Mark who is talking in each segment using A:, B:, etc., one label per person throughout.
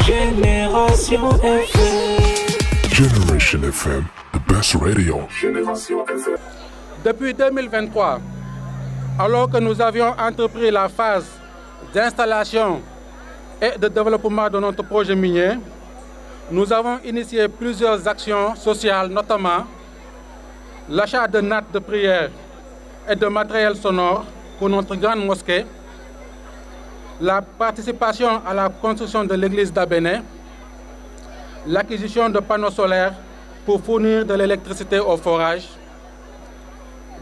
A: Génération FM.
B: Generation FM, the best radio.
C: Génération FM.
D: Depuis 2023, alors que nous avions entrepris la phase d'installation et de développement de notre projet minier, nous avons initié plusieurs actions sociales, notamment l'achat de nattes de prière et de matériel sonore pour notre grande mosquée, la participation à la construction de l'église d'Abéné, l'acquisition de panneaux solaires pour fournir de l'électricité au forage.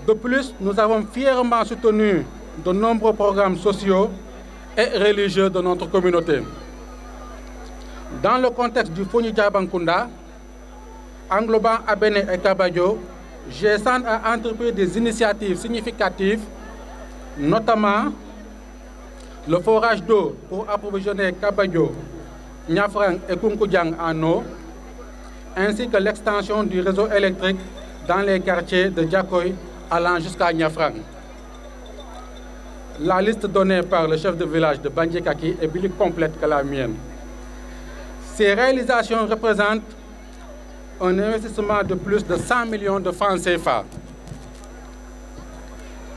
D: De plus, nous avons fièrement soutenu de nombreux programmes sociaux et religieux de notre communauté. Dans le contexte du Foni Diabankunda, englobant Abéné et Kabadjo, G100 a entrepris des initiatives significatives, notamment le forage d'eau pour approvisionner Kabadjo, Niafrang et Kunkudiang en eau, ainsi que l'extension du réseau électrique dans les quartiers de Djakoy allant jusqu'à Niafrang. La liste donnée par le chef de village de Bandjekaki est plus complète que la mienne. Ces réalisations représentent un investissement de plus de 100 millions de francs CFA.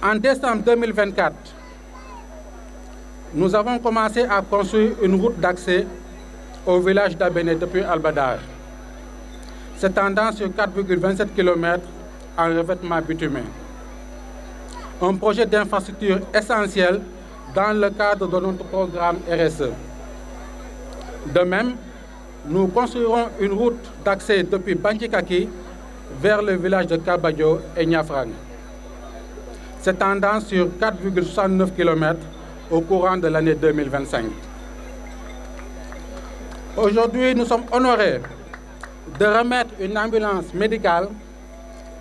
D: En décembre 2024, nous avons commencé à construire une route d'accès au village d'Abéné depuis Albadar, s'étendant sur 4,27 km en revêtement bitumé. Un projet d'infrastructure essentiel dans le cadre de notre programme RSE. De même, nous construirons une route d'accès depuis Bandjekaki vers le village de Kabadjo et Niafrang, s'étendant sur 4,69 km au courant de l'année 2025. Aujourd'hui, nous sommes honorés de remettre une ambulance médicale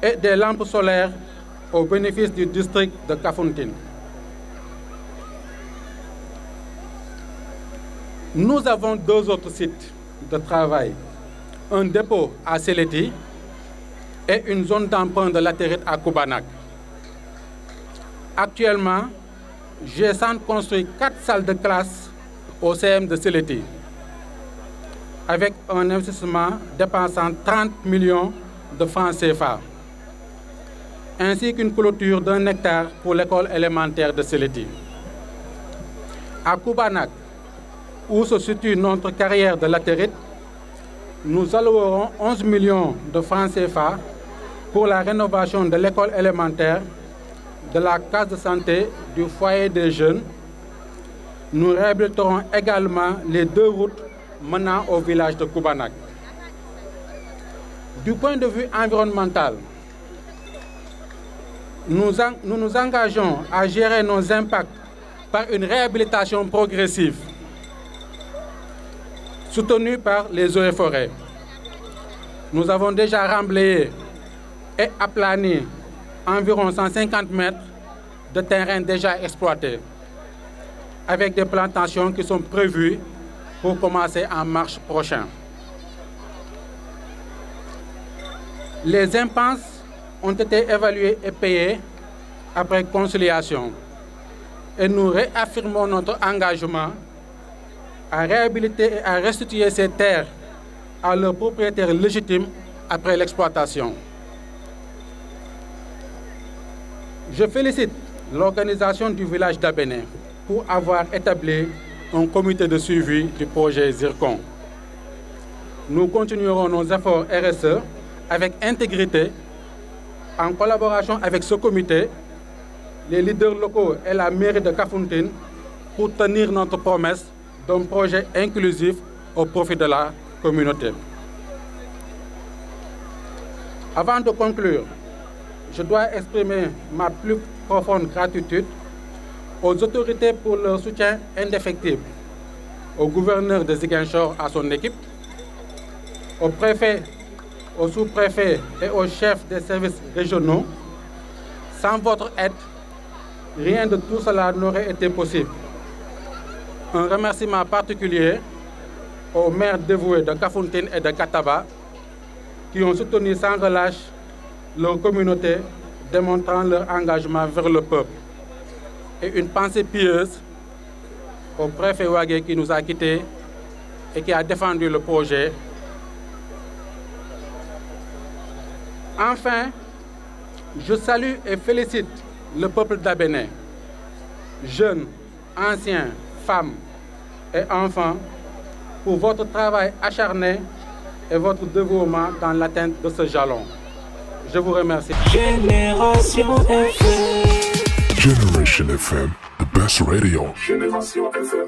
D: et des lampes solaires au bénéfice du district de Kafountine. Nous avons deux autres sites de travail, un dépôt à Séléti et une zone d'emprunt de latérite à Koubanak. Actuellement, G100 construit 4 salles de classe au CM de Séléti, avec un investissement dépensant 30 millions de francs CFA, ainsi qu'une clôture d'1 hectare pour l'école élémentaire de Séléti. À Koubanak, où se situe notre carrière de latérite, nous allouerons 11 millions de francs CFA pour la rénovation de l'école élémentaire, de la case de santé, du foyer des jeunes. Nous réhabiliterons également les 2 routes menant au village de Koubanak. Du point de vue environnemental, nous nous engageons à gérer nos impacts par une réhabilitation progressive, soutenue par les eaux et forêts. Nous avons déjà remblayé et aplani environ 150 mètres de terrain déjà exploités, avec des plantations qui sont prévues pour commencer en mars prochain. Les impenses ont été évaluées et payées après conciliation, et nous réaffirmons notre engagement à réhabiliter et à restituer ces terres à leurs propriétaires légitimes après l'exploitation. Je félicite l'organisation du village d'Abéné pour avoir établi un comité de suivi du projet Zircon. Nous continuerons nos efforts RSE avec intégrité, en collaboration avec ce comité, les leaders locaux et la mairie de Kafountine, pour tenir notre promesse d'un projet inclusif au profit de la communauté. Avant de conclure, je dois exprimer ma plus profonde gratitude aux autorités pour leur soutien indéfectible, au gouverneur de Ziguinchor à son équipe, au préfet, au sous-préfet et aux chefs des services régionaux. Sans votre aide, rien de tout cela n'aurait été possible. Un remerciement particulier aux maires dévoués de Kafountine et de Kataba qui ont soutenu sans relâche leur communauté, démontrant leur engagement vers le peuple. Et une pensée pieuse au préfet Ouagé qui nous a quittés et qui a défendu le projet. Enfin, je salue et félicite le peuple d'Abéné, jeunes, anciens, femmes et enfants, pour votre travail acharné et votre dévouement dans l'atteinte de ce jalon. Je vous remercie.
A: Génération FM.
B: Generation FM, the best radio. Génération FM.